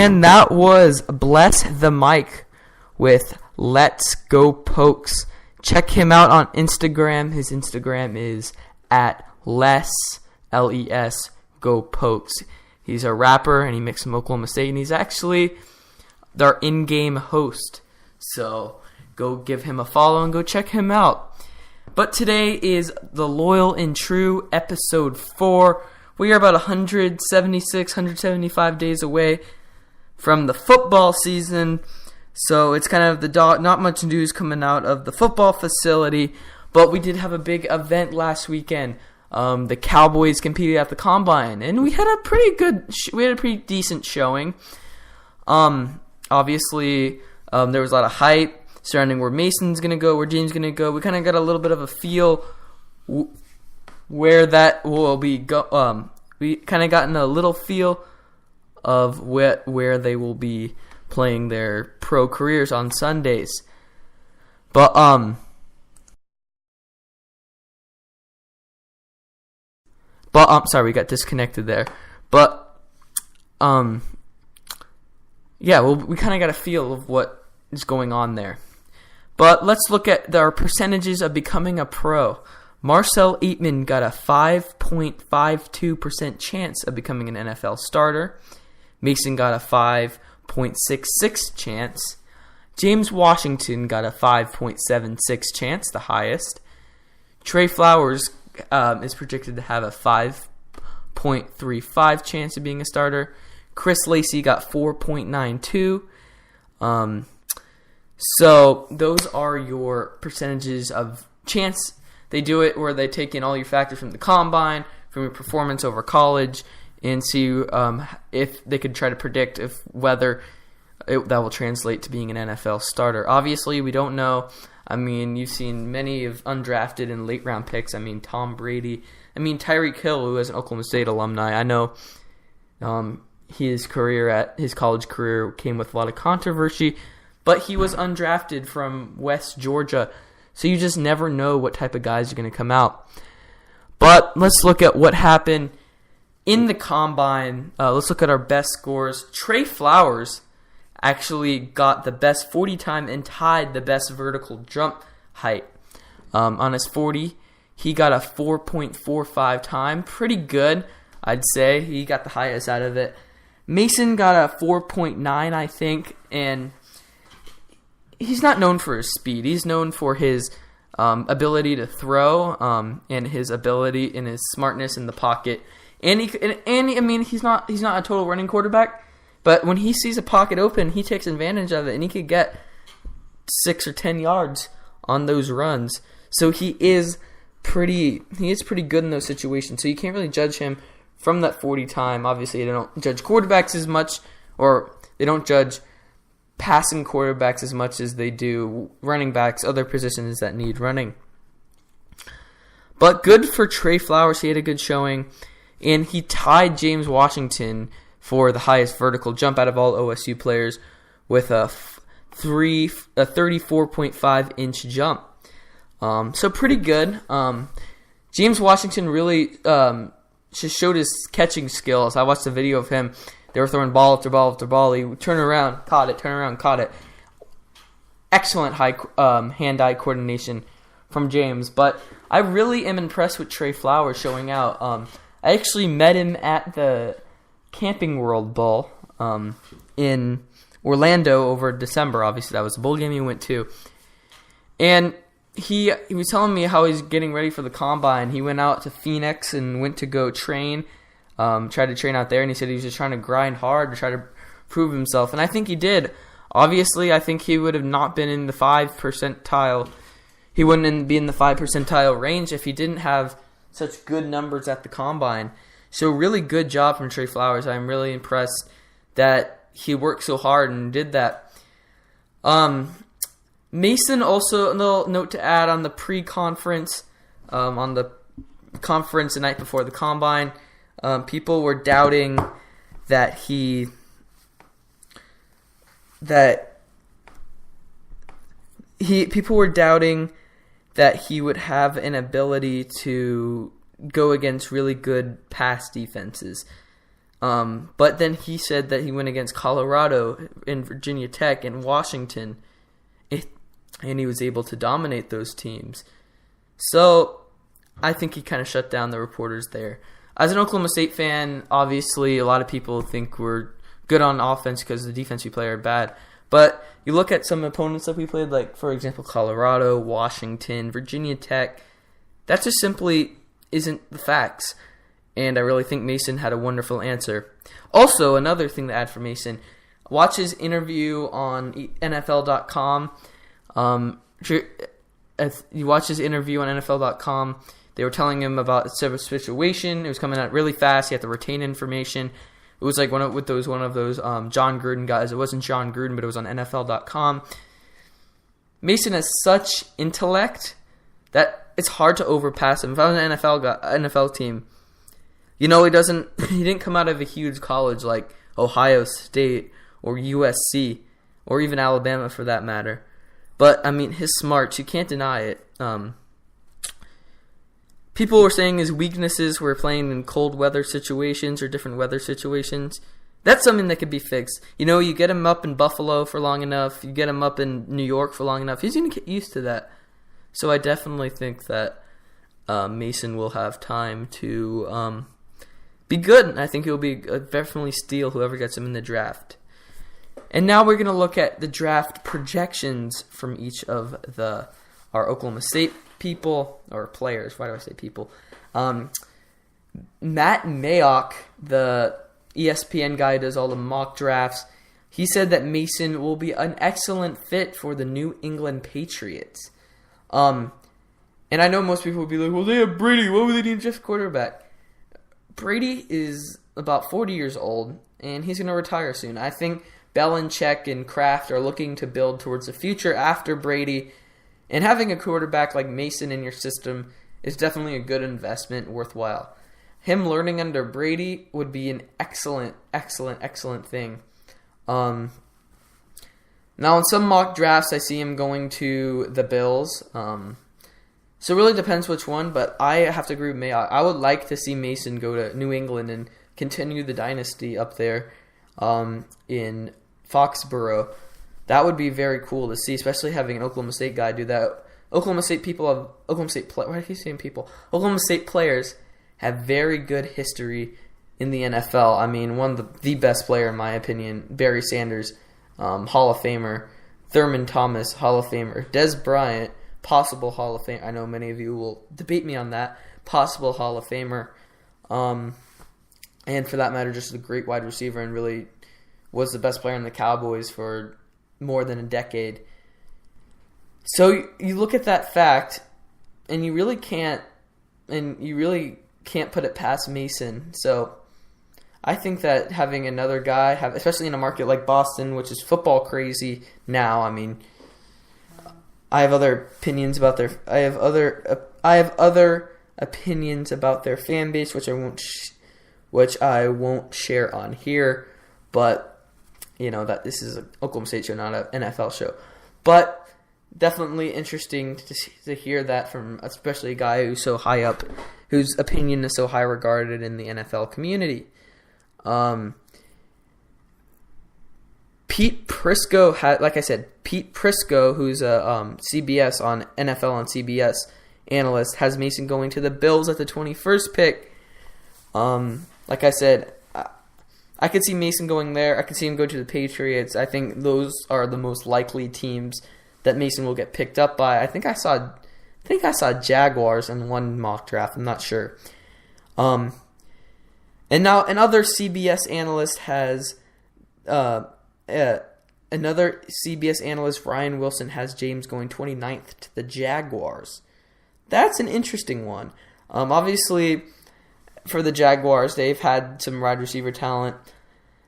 And that was Bless the Mic with Let's Go Pokes. Check him out on Instagram. His Instagram is at LES Go Pokes. He's a rapper and he makes from Oklahoma State, and he's actually their in-game host. So go give him a follow and go check him out. But today is the Loyal and True episode 4. We are about 176, 175 days away from the football season. So it's kind of not much news coming out of the football facility. But we did have a big event last weekend. The Cowboys competed at the Combine, and we had a pretty decent showing. Obviously, there was a lot of hype surrounding where Mason's going to go, where James is going to go. We kind of got a little bit of a feel where that will be we kind of gotten a little feel of where they will be playing their pro careers on Sundays. But I'm sorry, we got disconnected there. But yeah, well, we kind of got a feel of what is going on there. But let's look at our percentages of becoming a pro. Marcel Aitman got a 5.52% chance of becoming an NFL starter. Mason got a 5.66 chance. James Washington got a 5.76 chance, the highest. Trey Flowers is predicted to have a 5.35 chance of being a starter. Chris Lacey got 4.92. So those are your percentages of chance. They do it where they take in all your factors from the combine, from your performance over college, and see if they could try to predict whether that will translate to being an NFL starter. Obviously, we don't know. I mean, you've seen many of undrafted and late round picks. I mean, Tom Brady. I mean, Tyreek Hill, who is an Oklahoma State alumni. I know his college career came with a lot of controversy, but he was undrafted from West Georgia. So you just never know what type of guys are going to come out. But let's look at what happened in the Combine. Let's look at our best scores. Trey Flowers actually got the best 40 time and tied the best vertical jump height. On his 40, he got a 4.45 time. Pretty good, I'd say. He got the highest out of it. Mason got a 4.9, I think, and he's not known for his speed. He's known for his ability to throw and his ability and his smartness in the pocket. I mean, he's not a total running quarterback, but when he sees a pocket open, he takes advantage of it, and he could get 6 or 10 yards on those runs. So he is pretty good in those situations. So you can't really judge him from that 40 time. Obviously, they don't judge quarterbacks as much, or they don't judge passing quarterbacks as much as they do running backs, other positions that need running. But good for Trey Flowers. He had a good showing, and he tied James Washington for the highest vertical jump out of all OSU players with a 34.5 inch jump. So pretty good. James Washington really just showed his catching skills. I watched a video of him. They were throwing ball after ball after ball. He turned around, caught it, turn around, caught it. Excellent hand-eye coordination from James. But I really am impressed with Trey Flowers showing out. I actually met him at the Camping World Bowl in Orlando over December. Obviously, that was the bowl game he went to. And he was telling me how he's getting ready for the Combine. He went out to Phoenix and went to go train. Tried to train out there, and he said he was just trying to grind hard to try to prove himself, and I think he did. Obviously, I think he would have not been in the 5 percentile. He wouldn't be in the 5 percentile range if he didn't have such good numbers at the Combine. So really good job from Trey Flowers. I'm really impressed that he worked so hard and did that. Mason, also a little note to add on the pre-conference, on the conference the night before the Combine. People were doubting that people were doubting that he would have an ability to go against really good pass defenses. But then he said that he went against Colorado and Virginia Tech and Washington, and he was able to dominate those teams. So I think he kind of shut down the reporters there. As an Oklahoma State fan, obviously a lot of people think we're good on offense because the defense we play are bad. But you look at some opponents that we played, like, for example, Colorado, Washington, Virginia Tech. That just simply isn't the facts. And I really think Mason had a wonderful answer. Also, another thing to add for Mason, watch his interview on NFL.com. You watch his interview on NFL.com. They were telling him about a situation. It was coming out really fast. He had to retain information. It was like one of those John Gruden guys. It wasn't John Gruden, but it was on NFL.com. Mason has such intellect that it's hard to overpass him. If I was an NFL team, he didn't come out of a huge college like Ohio State or USC or even Alabama for that matter. But, I mean, his smarts, you can't deny it. People were saying his weaknesses were playing in cold weather situations or different weather situations. That's something that could be fixed. You get him up in Buffalo for long enough, you get him up in New York for long enough, he's going to get used to that. So I definitely think that Mason will have time to be good. I think he'll be definitely steal whoever gets him in the draft. And now we're going to look at the draft projections from each of our Oklahoma State people, or players. Why do I say people? Matt Mayock, the ESPN guy who does all the mock drafts, he said that Mason will be an excellent fit for the New England Patriots. And I know most people will be like, well, they have Brady. What would they need just quarterback? Brady is about 40 years old, and he's going to retire soon. I think Belichick and Kraft are looking to build towards the future after Brady. And having a quarterback like Mason in your system is definitely a good investment, worthwhile. Him learning under Brady would be an excellent thing. Now, in some mock drafts, I see him going to the Bills. So it really depends which one, but I have to agree with Mayock. I would like to see Mason go to New England and continue the dynasty up there in Foxborough. That would be very cool to see, especially having an Oklahoma State guy do that. Oklahoma State players have very good history in the NFL. I mean, one of the best player in my opinion, Barry Sanders, Hall of Famer, Thurman Thomas, Hall of Famer, Des Bryant, possible Hall of Famer. I know many of you will debate me on that. Possible Hall of Famer, and for that matter, just a great wide receiver and really was the best player in the Cowboys for more than a decade. So you look at that fact, and you really can't put it past Mason. So I think that having another guy, especially in a market like Boston, which is football crazy now. I mean, I have other opinions about their opinions about their fan base, which I won't share on here. But that this is an Oklahoma State show, not an NFL show. But definitely interesting to hear that from especially a guy who's so high up, whose opinion is so high regarded in the NFL community. Pete Prisco, who's a CBS on NFL on CBS analyst, has Mason going to the Bills at the 21st pick. Like I said, I could see Mason going there. I could see him go to the Patriots. I think those are the most likely teams that Mason will get picked up by. I think I saw Jaguars in one mock draft. I'm not sure. And now another CBS analyst has another CBS analyst, Ryan Wilson, has James going 29th to the Jaguars. That's an interesting one. Obviously, for the Jaguars, they've had some wide receiver talent.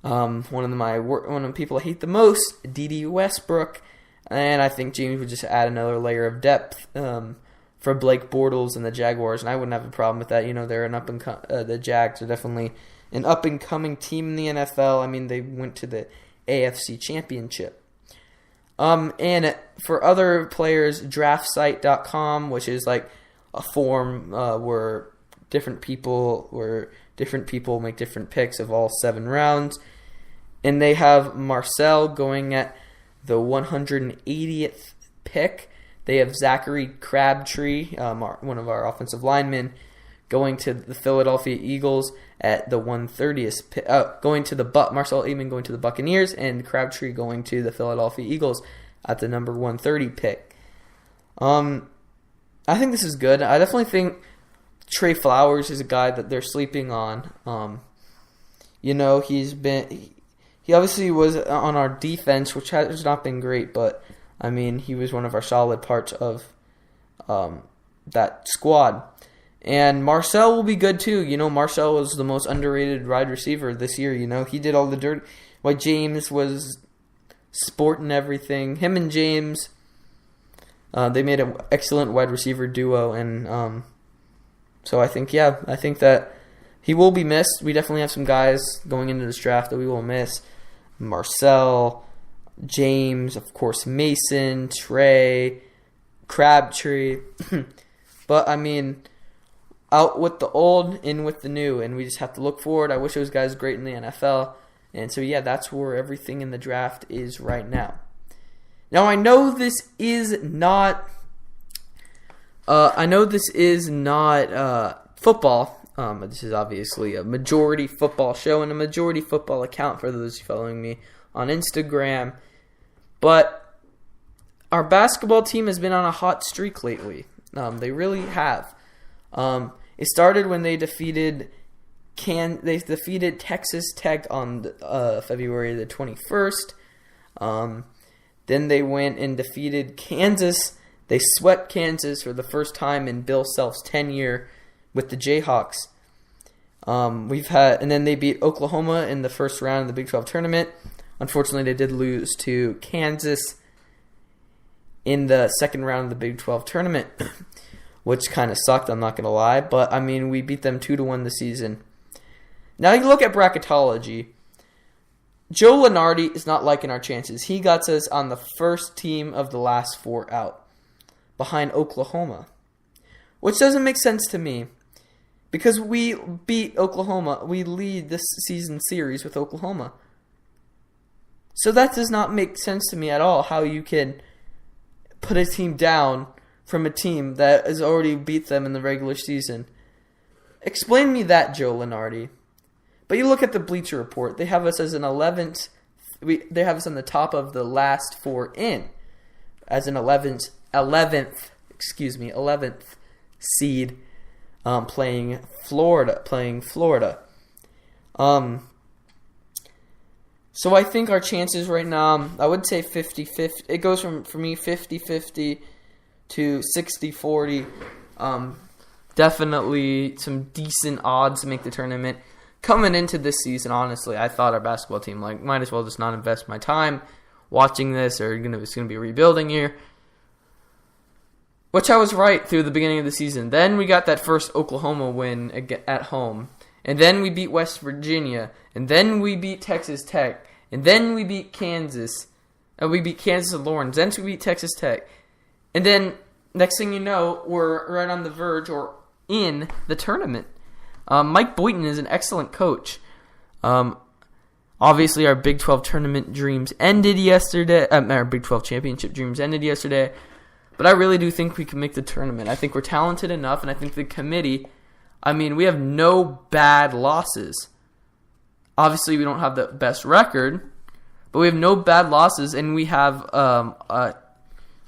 One of the people I hate the most, D.D. Westbrook, and I think James would just add another layer of depth for Blake Bortles and the Jaguars, and I wouldn't have a problem with that. They're the Jags are definitely an up and coming team in the NFL. I mean, they went to the AFC Championship. And for other players, draftsite.com, which is like a forum where different people make different picks of all 7 rounds. And they have Marcel going at the 180th pick. They have Zachary Crabtree, one of our offensive linemen, going to the Philadelphia Eagles at the 130th pick. Marcel Amen going to the Buccaneers, and Crabtree going to the Philadelphia Eagles at the number 130 pick. I think this is good. I definitely think Trey Flowers is a guy that they're sleeping on. He obviously was on our defense, which has not been great, but I mean, he was one of our solid parts of that squad. And Marcel will be good too. Marcel was the most underrated wide receiver this year. He did all the dirt while James was sporting everything. Him and James, they made an excellent wide receiver duo. And so I think that he will be missed. We definitely have some guys going into this draft that we will miss. Marcel, James, of course, Mason, Trey, Crabtree. But, I mean, out with the old, in with the new, and we just have to look forward. I wish those guys were great in the NFL. And so, yeah, that's where everything in the draft is right now. Now, I know this is not football. This is obviously a majority football show and a majority football account for those following me on Instagram. But our basketball team has been on a hot streak lately. They really have. It started when they defeated Texas Tech on February the 21st. Then they went and defeated Kansas. They swept Kansas for the first time in Bill Self's tenure with the Jayhawks. And then they beat Oklahoma in the first round of the Big 12 tournament. Unfortunately, they did lose to Kansas in the second round of the Big 12 tournament, which kind of sucked, I'm not going to lie. But, I mean, we beat them 2-1 this season. Now, you look at bracketology. Joe Lunardi is not liking our chances. He got us on the first team of the last 4 out, behind Oklahoma, which doesn't make sense to me. Because we beat Oklahoma. We lead this season series with Oklahoma. So that does not make sense to me at all, how you can put a team down from a team that has already beat them in the regular season. Explain me that, Joe Lunardi. But you look at the Bleacher Report. They have us as an 11th. They have us on the top of the last 4 in. As an 11th seed. Playing Florida. So I think our chances right now, I would say 50-50. It goes for me 50-50 to 60-40. Definitely some decent odds to make the tournament. Coming into this season, honestly, I thought our basketball team, might as well just not invest my time watching this, or it's going to be a rebuilding year. Which I was right through the beginning of the season. Then we got that first Oklahoma win at home. And then we beat West Virginia. And then we beat Texas Tech. And then we beat Kansas. We beat Kansas and Lawrence. Then we beat Texas Tech. And then, next thing you know, we're right on the verge or in the tournament. Mike Boynton is an excellent coach. Obviously, our Big 12 tournament dreams ended yesterday. Our Big 12 championship dreams ended yesterday. But I really do think we can make the tournament. I think we're talented enough, and I think the committee, we have no bad losses. Obviously, we don't have the best record, but we have no bad losses, and we have a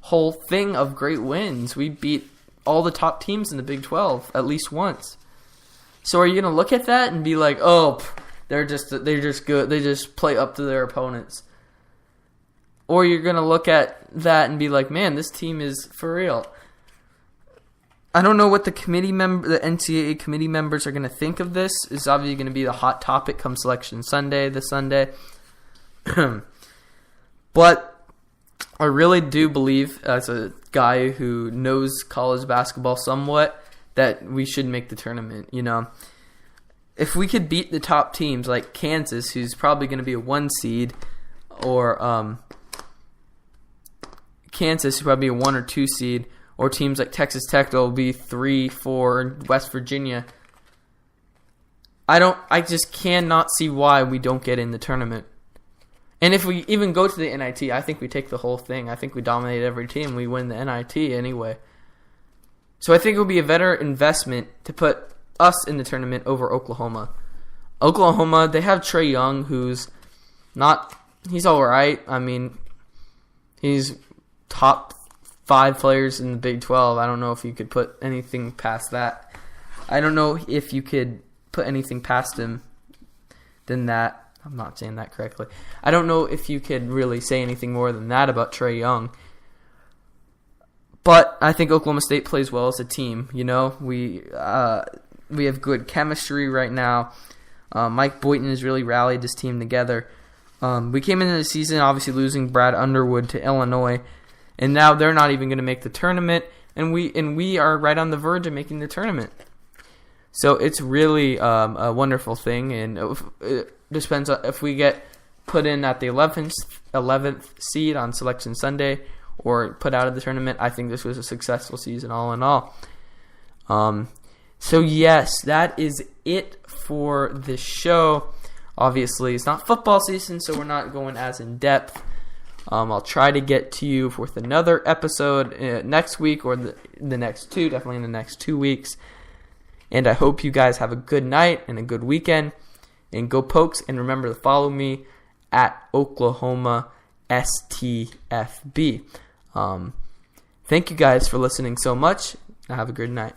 whole thing of great wins. We beat all the top teams in the Big 12 at least once. So are you going to look at that and be like, oh, they're just good. They just play up to their opponents? Or you're going to look at that and be like, man, this team is for real. I don't know what the NCAA committee members are going to think of this. It's obviously going to be the hot topic come Selection Sunday, this Sunday. But I really do believe, as a guy who knows college basketball somewhat, that we should make the tournament. If we could beat the top teams like Kansas, who's probably going to be a 1 seed, or Kansas, who probably be a 1 or 2 seed, or teams like Texas Tech that will be 3, 4, West Virginia I just cannot see why we don't get in the tournament. And if we even go to the NIT, I think we take the whole thing. I think we dominate every team. We win the NIT anyway. So I think it would be a better investment to put us in the tournament over Oklahoma. Oklahoma, they have Trey Young, he's all right. I mean, he's top 5 players in the Big 12. I don't know if you could put anything past that. I don't know if you could put anything past him than that. I'm not saying that correctly. I don't know if you could really say anything more than that about Trey Young. But I think Oklahoma State plays well as a team. You know, we have good chemistry right now. Mike Boynton has really rallied this team together. We came into the season obviously losing Brad Underwood to Illinois, and now they're not even going to make the tournament, and we are right on the verge of making the tournament. So it's really a wonderful thing, and it depends on if we get put in at the 11th seed on Selection Sunday or put out of the tournament. I think this was a successful season all in all. So yes, that is it for this show. Obviously, it's not football season, so we're not going as in depth. I'll try to get to you with another episode next week or the next two, definitely in the next 2 weeks. And I hope you guys have a good night and a good weekend. And go Pokes, and remember to follow me at Oklahoma STFB. Thank you guys for listening so much. Have a good night.